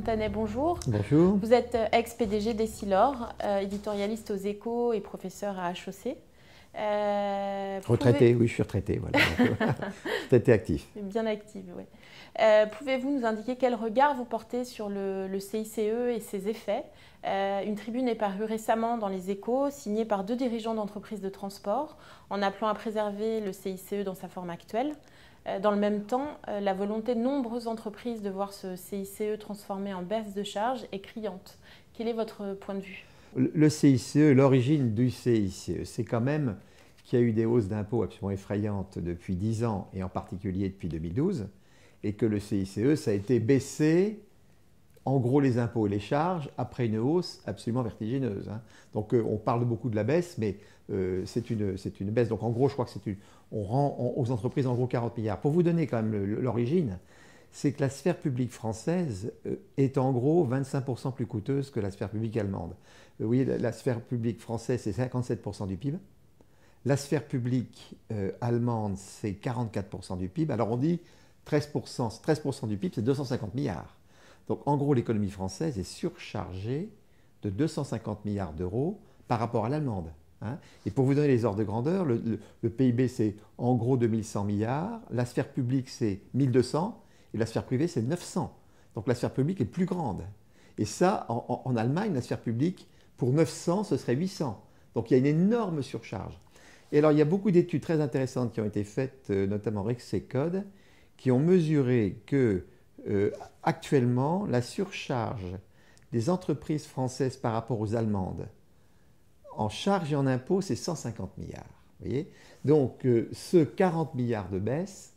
Montanet, bonjour. Bonjour. Vous êtes ex-PDG d'Essilor, éditorialiste aux Échos et professeur à HEC. Retraité, oui, je suis retraité, voilà. Retraité actif. Bien actif, oui. Pouvez-vous nous indiquer quel regard vous portez sur le CICE et ses effets? Une tribune est parue récemment dans les Échos, signée par 2 dirigeants d'entreprises de transport, en appelant à préserver le CICE dans sa forme actuelle. Dans le même temps, la volonté de nombreuses entreprises de voir ce CICE transformé en baisse de charges est criante. Quel est votre point de vue? Le CICE, l'origine du CICE, c'est quand même qu'il y a eu des hausses d'impôts absolument effrayantes depuis 10 ans, et en particulier depuis 2012, et que le CICE, ça a été baissé, en gros les impôts et les charges, après une hausse absolument vertigineuse. Donc on parle beaucoup de la baisse, mais c'est une baisse. Donc en gros, je crois que on rend aux entreprises en gros 40 milliards. Pour vous donner quand même l'origine, c'est que la sphère publique française est en gros 25% plus coûteuse que la sphère publique allemande. Vous voyez, la sphère publique française, c'est 57% du PIB. La sphère publique allemande, c'est 44% du PIB. Alors on dit 13% du PIB, c'est 250 milliards. Donc en gros, l'économie française est surchargée de 250 milliards d'euros par rapport à l'allemande. Et pour vous donner les ordres de grandeur, le PIB, c'est en gros 2100 milliards, la sphère publique, c'est 1200, et la sphère privée, c'est 900. Donc la sphère publique est plus grande. Et ça, en Allemagne, la sphère publique, pour 900, ce serait 800. Donc il y a une énorme surcharge. Et alors il y a beaucoup d'études très intéressantes qui ont été faites, notamment Rexecode, qui ont mesuré que actuellement, la surcharge des entreprises françaises par rapport aux allemandes, en charges et en impôts, c'est 150 milliards. Vous voyez, donc ce 40 milliards de baisse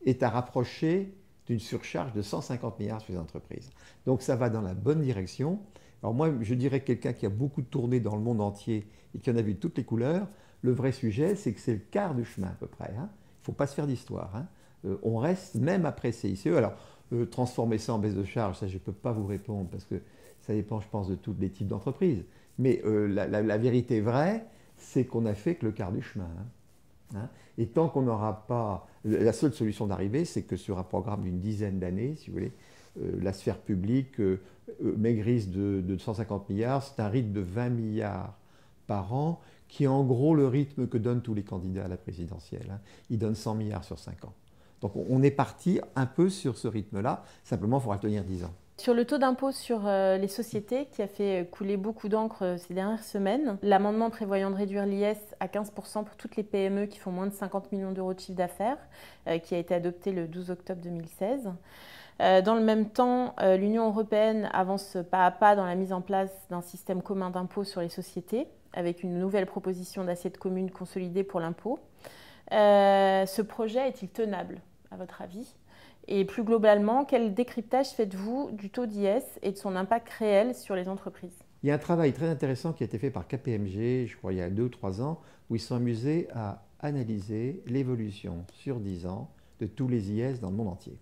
est à rapprocher d'une surcharge de 150 milliards sur les entreprises. Donc ça va dans la bonne direction. Alors moi, je dirais que quelqu'un qui a beaucoup tourné dans le monde entier et qui en a vu toutes les couleurs, le vrai sujet, c'est que c'est le quart du chemin à peu près. Il ne faut pas se faire d'histoire. On reste, même après CICE. Alors, transformer ça en baisse de charge, ça je ne peux pas vous répondre parce que ça dépend, je pense, de tous les types d'entreprises. Mais la vérité vraie, c'est qu'on a fait que le quart du chemin. Et tant qu'on n'aura pas... La seule solution d'arriver, c'est que sur un programme d'une dizaine d'années, si vous voulez, la sphère publique maigrisse de 150 milliards, c'est un rythme de 20 milliards par an, qui est en gros le rythme que donnent tous les candidats à la présidentielle. Ils donnent 100 milliards sur 5 ans. Donc on est parti un peu sur ce rythme-là, simplement il faudra tenir 10 ans. Sur le taux d'impôt sur les sociétés qui a fait couler beaucoup d'encre ces dernières semaines, l'amendement prévoyant de réduire l'IS à 15% pour toutes les PME qui font moins de 50 millions d'euros de chiffre d'affaires, qui a été adopté le 12 octobre 2016. Dans le même temps, l'Union européenne avance pas à pas dans la mise en place d'un système commun d'impôt sur les sociétés, avec une nouvelle proposition d'assiette commune consolidée pour l'impôt. Ce projet est-il tenable, à votre avis? Et plus globalement, quel décryptage faites-vous du taux d'IS et de son impact réel sur les entreprises? Il y a un travail très intéressant qui a été fait par KPMG, je crois il y a 2 ou 3 ans, où ils sont amusés à analyser l'évolution sur 10 ans de tous les IS dans le monde entier.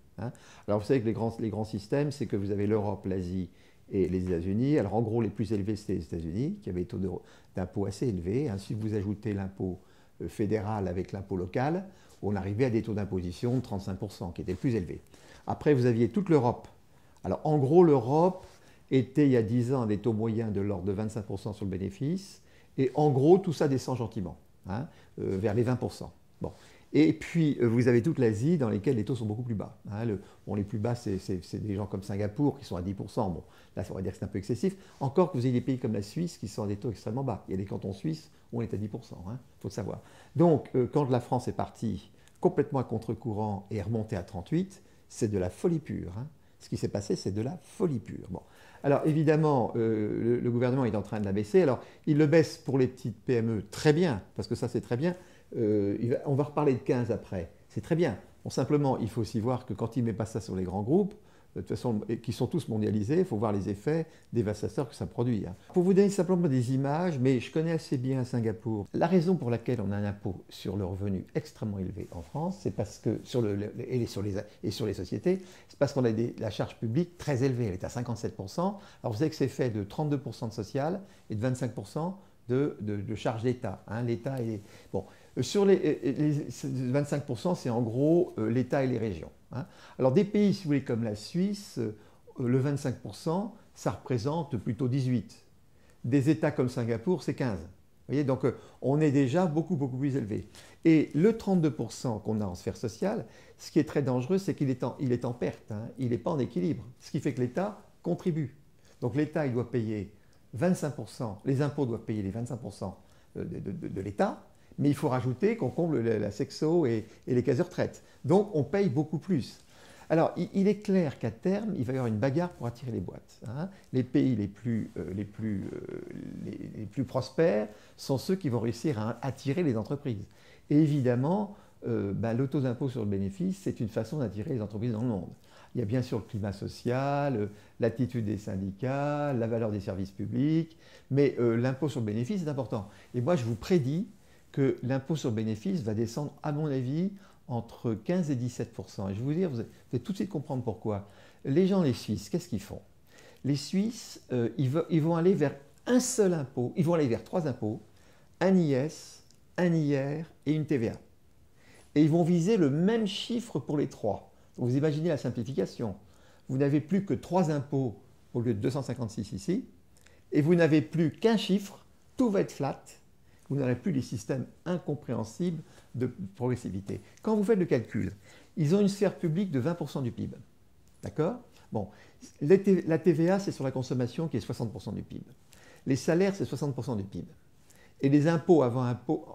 Alors vous savez que les grands systèmes, c'est que vous avez l'Europe, l'Asie et les États-Unis. Alors en gros, les plus élevés, c'était les États-Unis, qui avaient des taux d'impôt assez élevés. Si vous ajoutez l'impôt fédéral avec l'impôt local, on arrivait à des taux d'imposition de 35%, qui étaient les plus élevés. Après, vous aviez toute l'Europe. Alors, en gros, l'Europe était, il y a 10 ans, à des taux moyens de l'ordre de 25% sur le bénéfice. Et en gros, tout ça descend gentiment, vers les 20%. Bon. Et puis, vous avez toute l'Asie dans lesquelles les taux sont beaucoup plus bas. Les plus bas, c'est des gens comme Singapour qui sont à 10%. Bon, là, ça va dire que c'est un peu excessif. Encore que vous ayez des pays comme la Suisse qui sont à des taux extrêmement bas. Il y a des cantons suisses où on est à 10%, il faut le savoir. Donc, quand la France est partie complètement à contre-courant et est remontée à 38, c'est de la folie pure. Ce qui s'est passé, c'est de la folie pure. Bon. Alors, évidemment, le gouvernement est en train de la baisser. Alors, il le baisse pour les petites PME, très bien, parce que ça, c'est très bien. On va reparler de 15 après. C'est très bien. Bon, simplement, il faut aussi voir que quand il ne met pas ça sur les grands groupes, de toute façon, qui sont tous mondialisés, il faut voir les effets dévastateurs que ça produit. Pour vous donner simplement des images, mais je connais assez bien Singapour. La raison pour laquelle on a un impôt sur le revenu extrêmement élevé en France, c'est parce que, sur les sociétés, c'est parce qu'on a la charge publique très élevée. Elle est à 57%. Alors vous savez que c'est fait de 32% de social et de 25% de charge d'État. L'État est... Bon. Sur les 25%, c'est en gros l'État et les régions. Alors des pays, si vous voulez, comme la Suisse, le 25%, ça représente plutôt 18. Des États comme Singapour, c'est 15. Vous voyez, donc on est déjà beaucoup plus élevé. Et le 32% qu'on a en sphère sociale, ce qui est très dangereux, c'est qu'il est en perte, hein. Il n'est pas en équilibre. Ce qui fait que l'État contribue. Donc l'État, il doit payer 25%, les impôts doivent payer les 25% de l'État, mais il faut rajouter qu'on comble la sexo et les caisses de retraite. Donc on paye beaucoup plus. Alors, il est clair qu'à terme, il va y avoir une bagarre pour attirer les boîtes, hein. Les pays les plus prospères sont ceux qui vont réussir à attirer les entreprises. Et évidemment, le taux d'impôt sur le bénéfice, c'est une façon d'attirer les entreprises dans le monde. Il y a bien sûr le climat social, l'attitude des syndicats, la valeur des services publics, mais l'impôt sur le bénéfice est important. Et moi, je vous prédis que l'impôt sur le bénéfice va descendre, à mon avis, entre 15 et 17%. Et je vais vous dire, vous allez tout de suite comprendre pourquoi. Les Suisses, qu'est-ce qu'ils font? Les Suisses, ils vont aller vers un seul impôt, ils vont aller vers 3 impôts, un IS, un IR et une TVA. Et ils vont viser le même chiffre pour les 3. Donc vous imaginez la simplification. Vous n'avez plus que 3 impôts au lieu de 256 ici, et vous n'avez plus qu'un chiffre, tout va être flat. Vous n'aurez plus les systèmes incompréhensibles de progressivité. Quand vous faites le calcul, ils ont une sphère publique de 20% du PIB. D'accord? Bon, la TVA, c'est sur la consommation qui est 60% du PIB. Les salaires, c'est 60% du PIB. Et les impôts avant impôts,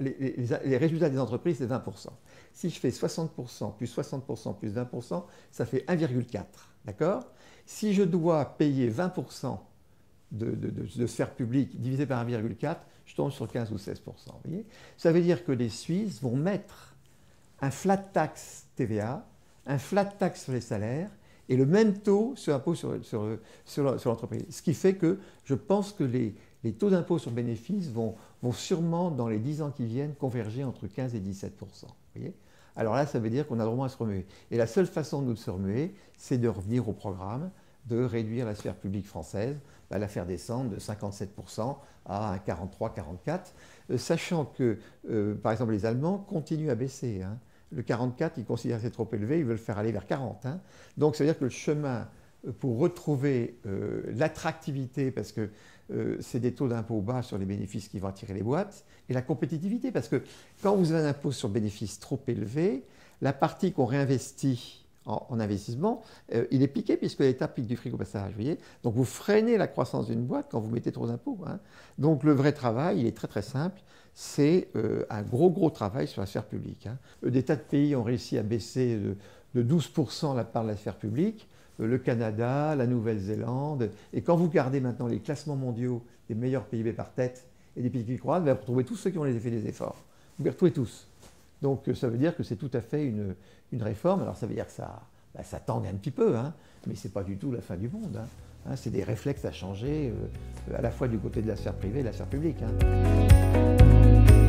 les résultats des entreprises, c'est 20%. Si je fais 60% plus 60% plus 20%, ça fait 1,4. D'accord? Si je dois payer 20% de sphère publique divisé par 1,4, je tombe sur 15 ou 16%. Vous voyez, ça veut dire que les Suisses vont mettre un flat tax TVA, un flat tax sur les salaires et le même taux sur l'impôt sur l'entreprise. Ce qui fait que je pense que les taux d'impôt sur bénéfice vont sûrement, dans les 10 ans qui viennent, converger entre 15 et 17%. Vous voyez, alors là, ça veut dire qu'on a vraiment à se remuer. Et la seule façon de nous se remuer, c'est de revenir au programme, de réduire la sphère publique française, la faire descendre de 57% à un 43-44%, sachant que, par exemple, les Allemands continuent à baisser, hein. Le 44, ils considèrent que c'est trop élevé, ils veulent faire aller vers 40. Hein. Donc, ça veut dire que le chemin pour retrouver l'attractivité, parce que c'est des taux d'impôt bas sur les bénéfices qui vont attirer les boîtes, et la compétitivité, parce que quand vous avez un impôt sur bénéfices trop élevé, la partie qu'on réinvestit en investissement, il est piqué puisque l'État pique du fric au passage. Vous voyez, donc vous freinez la croissance d'une boîte quand vous mettez trop d'impôts, hein. Donc le vrai travail, il est très simple, c'est un gros travail sur la sphère publique, hein. Des tas de pays ont réussi à baisser de 12% la part de la sphère publique, le Canada, la Nouvelle-Zélande, et quand vous regardez maintenant les classements mondiaux des meilleurs PIB par tête et des pays qui croissent, vous retrouvez tous ceux qui ont fait des efforts. Vous les retrouvez tous. Donc ça veut dire que c'est tout à fait une réforme. Alors ça veut dire que ça tangue un petit peu, hein, mais ce n'est pas du tout la fin du monde, hein. C'est des réflexes à changer à la fois du côté de la sphère privée et de la sphère publique, hein.